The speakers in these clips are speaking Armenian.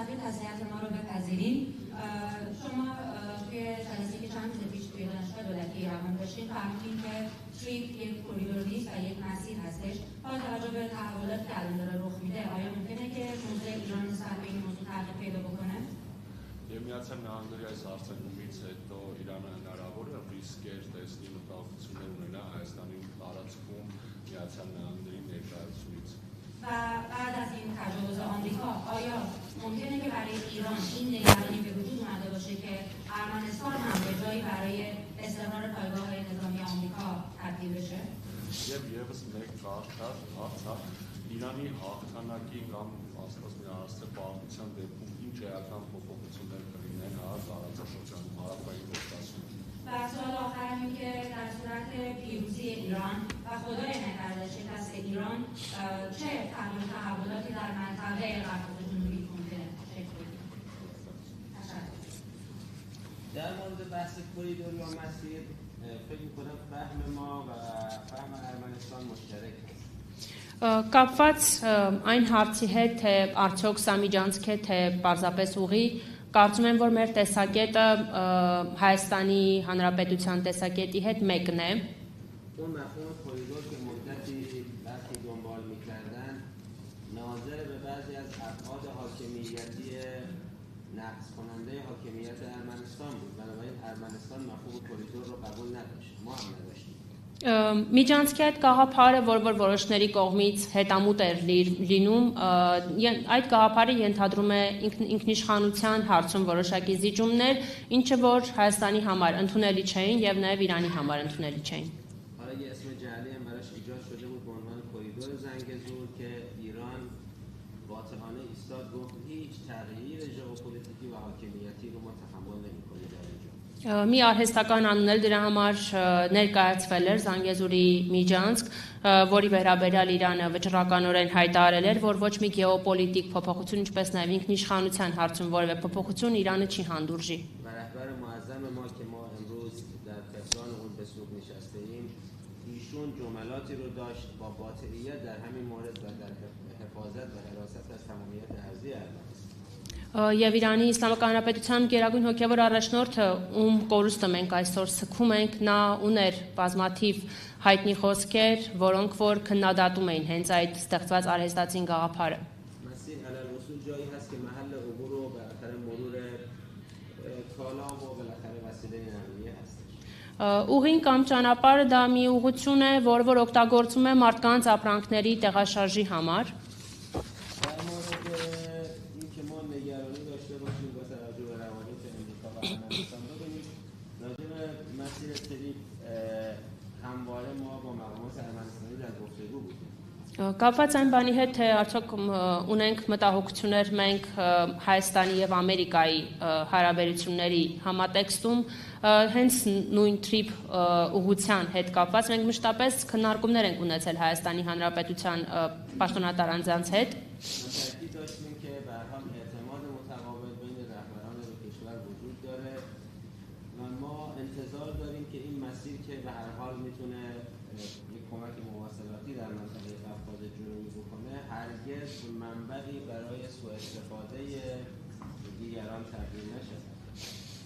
قبل تسلیت ما رو بپذیرین. شما توی جلسه که چند روز پیش توی دانشگاه دولتی ایران داشتین فهمیدین که تریپ یک کوریدور نیست و یک مسیر هستش. با توجه به تحولاتی که الان داره رخ میده آیا ممکنه که موضع ایران نسبت به این موضوع تغییر پیدا بکنه؟ Միացյալ Նահանգների այս արձակումից հետո Իրանը հնարավոր է ռիսկեր տեսնի մտահոգություններ ունենա Հայաստանի տարածքում Միացյալ Նահանգների ներկայությունից. و بعد از این تجاوز آمریکا آیا ممکنه که برای ایران این نگرانی به وجود اومده باشه که ارمنستان هم به جایی برای استقرار پایگاه‌های نظامی آمریکا تبدیل بشه؟ Եվ եւս մեկ Արցախ Իրանի հաղթանակի կամ ասած մի առաստեղ պարտության դեպքում ինչ էական փոփոխություններ կլինեն տարածաշրջանում հարավային Կովկասում. و سوال آخرم این که در صورت پیروزی ایران و خدای نکرده شکست ایران چه تحولاتی در منطقه قفقاز جنوبی ممکنه شکل بگیره؟ در مورد بحث کوریدور یا مسیر فکر می‌کنم فهم ما و فهم ارمنستان مشترک است. Կապված այն հարցի հետ, թե արդյոք սա միջանցք է, թե պարզապես ուղի, կարծում եմ, որ մեր տեսակետը Հայաստանի Հանրապետության տեսակետի հետ մեկն է։ اون مفهوم کوریدور که مدتی برخی دنبال می‌کردن ناظر به بعضی از ابعاد حاکمیتی نقض کننده حاکمیت ارمنستان بود. بنابراین ارمنستان مفهوم کوریدور رو قبول نداشت. ما هم نداشتیم. Միջանցքի այդ գաղափարը, որ որոշների կողմից հետամուտ էր լինում, այդ գաղափարը ենթադրում է ինքնիշխանության հարցում որոշակի զիջումներ, ինչը որ Հայաստանի համար ընդունելի չէին եւ նաեւ Իրանի համար ընդունելի չէին. حالا یه اسم جعلی هم براش ایجاد شده بود به عنوان کوریدور زنگزور که ایران واضحانه ایستاد گفت هیچ تغییر ژئوپلیتیکی و حاکمیتی رو ما تحمل نمی‌کنیم در اینجا. Մի արհեստական անուն էլ դրա համար ներկայացվել էր Զանգեզուրի միջանցք, որի վերաբերյալ Իրանը վճռականորեն հայտարարել էր, որ ոչ մի գեոպոլիտիկ փոփոխություն, ինչպես նաև ինքնիշխանության հարցում որևէ փոփոխություն Իրանը չի հանդուրժի։ و رهبر معظم ما که ما امروز در تهران اون به سوق نشسته‌ایم ایشون جملاتی رو داشت با قاطعیت در همین مورد و در حفاظت و حراست از تمامیت ارضی ارمنستان. Եվ Իրանի Իսլամական Հանրապետության գերագույն հոգևոր առաջնորդը, ում կորուստը մենք այսօր սգում ենք, նա ուներ բազմաթիվ հայտնի խոսքեր, որոնք որ քննադատում էին հենց այդ ստեղծված արհեստացին գաղափարը։ مسیر علل وصول جایی هست که محل عبور و بالاخره مرور کالا و بالاخره وسیله نقلیه هستش. Ուղին կամ ճանապարհը դա մի ուղղություն է, որ օգտագործվում է մարդկանց ապրանքների տեղաշարժի համար։ در مورد اینکه ما نگرانی داشته باشیم با توجه به روابط امریکا و ارمنستان ببینید راجع به مسیر تریپ همواره ما با مقامات ارمنستانی در گفتگو بودیم. Կապված այն բանի հետ, թե արդյոք ունենք մտահոգություններ մենք Հայաստանի եւ Ամերիկայի հարաբերությունների համատեքստում, հենց նույն trip ուղղության հետ կապված մենք մշտապես քննարկումներ ենք ունեցել Հայաստանի Հանրապետության պաշտոնատար անձանց հետ։ تأکید داشتیم که به هر حال اعتماد متقابل بین رهبران دو کشور وجود داره و ما انتظار داریم که این مسیر که به هر حال میتونه یک کمک مواصلاتی در منطقه قفقاز جنوبی بکنه هرگز منبعی برای سوء استفاده دیگران تبدیل نشه.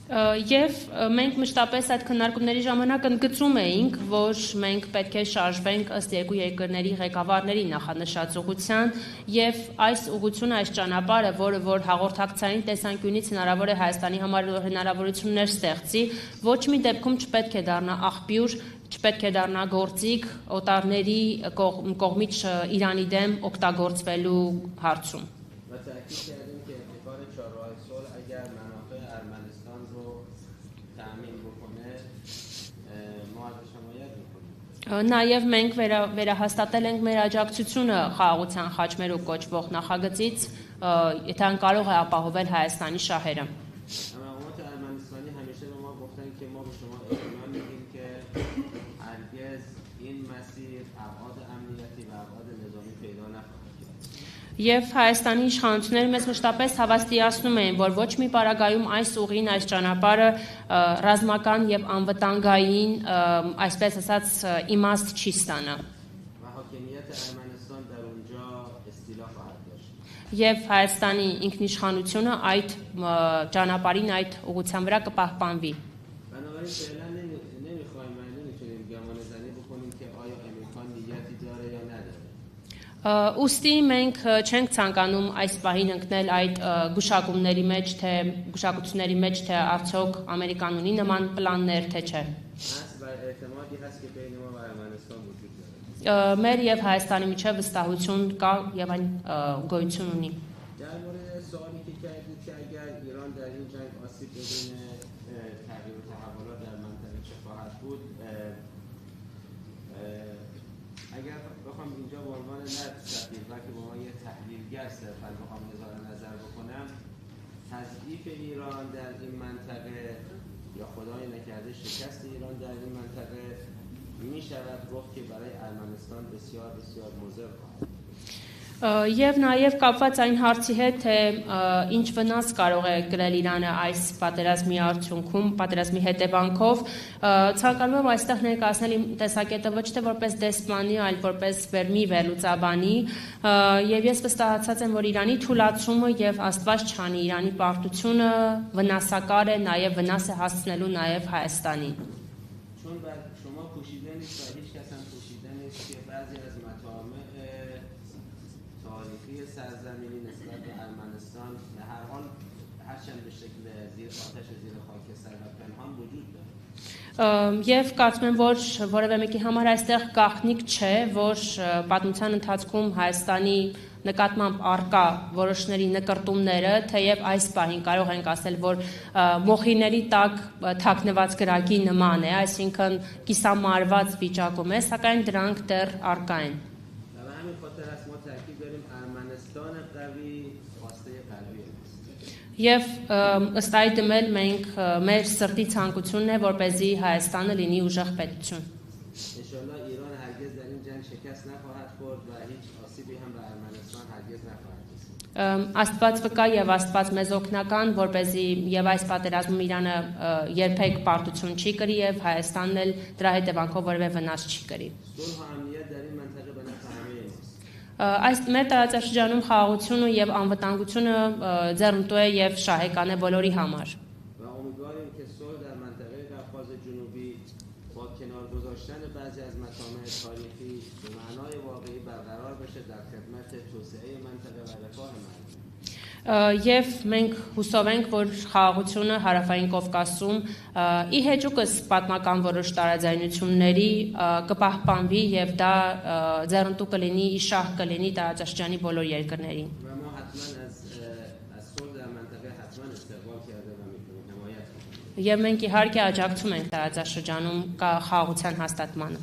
Եվ մենք մշտապես այդ քննարկումների ժամանակ ընդգծում էինք, որ մենք պետք է շարժվենք ըստ երկու երկրների ղեկավարների նախանշած ուղղության եւ այս ուղղությունը, այս ճանապարհը, որը որ հաղորդակցային տեսանկյունից հնարավոր է Հայաստանի համար հնարավորություններ ստեղծի, ոչ մի դեպքում չպետք է դառնա աղբյուր, չպետք է դառնա գործիք օտարների կողմից Իրանի դեմ օգտագործվելու հարցում։ و تأکید کردیم که ابتکار چهارراه صلح اگر منافع ارمنستان رو تأمین بکنه ما ازش حمایت میکنیم. Նաև մենք վերահաստատել ենք մեր աջակցությունը խաղաղության խաչմերուկ կոչվող նախագծից, եթե այն կարող է ապահովել Հայաստանի շահերը։ مقامات ارمنستانی همیشه به ما گفتن که ما به شما اطمینان میدیم که هرگز این مسیر ابعاد امنیتی و ابعاد نظامی پیدا نخواهد کرد. Եվ Հայաստանի իշխանությունները մեզ մշտապես հավաստիացնում են, որ ոչ մի պարագայում այս ուղին, այս ճանապարհը ռազմական եւ անվտանգային, այսպես ասած, իմաստ չի ստանա։ و حاکمیت ارمنستان در اونجا استیلا خواهد داشت. եւ Հայաստանի ինքնիշխանությունը այդ ճանապարհին այդ ուղղության վրա կպահպանվի։ بنابراین فعلا نمیخوایم و نمیتونیم گمان زنی بکنیم که آیا امریکا نیتی داره یا نداره. Ոստի մենք չենք ցանկանում այս պահին ընկնել այդ գուշակումների մեջ, թե գուշակությունների մեջ, թե արդյոք Ամերիկան ունի նման պլաններ, թե չէ։ هست و اعتمادی هست که بین ما و ارمنستان وجود داره. Մեր եւ Հայաստանի միջեւ վստահություն կա եւ այն գոյություն ունի։ در مورد سوالی که کردید که اگر ایران در این جنگ آسیب ببینه تغییر و تحولات در منطقه چه خواهد بود، اگر بخوام اینجا به عنوان نه سفیر بلکه به عنوان یه تحلیلگر صرفا بخوام اظهار نظر بکنم، تضعیف ایران در این منطقه یا خدای نکرده شکست ایران در این منطقه می شود گفت که برای ارمنستان بسیار بسیار مضر خواهد بود. Եվ նաև կապված այն հարցի հետ, թե ինչ վնաս կարող է կրել Իրանը այս պատերազմի արդյունքում, պատերազմի հետևանքով, ցանկանում եմ այստեղ ներկայացնել իմ տեսակետը ոչ թե որպես դեսպանի, այլ որպես վերմի վերլուծաբանի, եւ ես վստահացած եմ, որ Իրանի թուլացումը եւ Աստված չանի Իրանի պարտությունը վնասակար է, նաև վնաս է հասցնելու նաև Հայաստանին։ چون شما پوشیده نیست و هیچ کس هم پوشیده نیست که بعضی از مطامع تاریخی سرزمینی نسبت به ارمنستان به هر حال هرچند به شکل زیر آتش زیر خاکستر و پنهان وجود داره. Եվ կարծում եմ, որ որևէ մեկի համար այստեղ գաղտնիք չէ, որ պատմության ընթացքում Հայաստանի նկատմամբ արկա որոշների նկարտումները, թեև այս պահին կարող ենք ասել, որ մոխիրների տակ թաքնված գրակի նման է, այսինքն կիսամարված վիճակում է, սակայն դրանք դեռ արկա են։ و به همین خاطر است ما تاکید داریم ارمنستان قوی خواسته قوی است. Եվ ըստ այդմ էլ մենք մեր սրտի ցանկությունն է, որպեսզի Հայաստանը լինի ուժեղ պետություն։ انشالله ایران هرگز در این جنگ شکست نخواهد خورد و هیچ آسیبی هم به ارمنستان هرگز نخواهد رسید. Աստված վկա եւ Աստված մեզ օգնական, որպեսզի եւ այս պատերազմում Իրանը երբեք պարտություն չի կրի եւ Հայաստանն էլ դրա հետևանքով որևէ վնաս չի կրի։ صلح و امنیت در این منطقه به نفع همه ماست. Այս մեր տարածաշրջանում խաղաղությունը եւ անվտանգությունը ձեռնտու է եւ շահեկան է բոլորի համար։ و امیدواریم که صلح در منطقه قفقاز جنوبی با کنار گذاشتن بعضی از مطامع تاریخی به معنای واقعی برقرار بشه در خدمت توسعه منطقه و رفاه مردم. Եվ մենք հուսով ենք, որ խաղաղությունը Հարավային Կովկասում ի հեճուկս պատմական որոշ տարաձայնությունների կպահպանվի եւ դա ձեռնտու կլինի, իշահ կլինի տարածաշրջանի բոլոր երկրներին։ و ما حتما از صلح در منطقه حتما استقبال کرده و میتونیم حمایت کنیم. Եվ մենք իհարկե աջակցում ենք տարածաշրջանում խաղաղության հաստատմանը։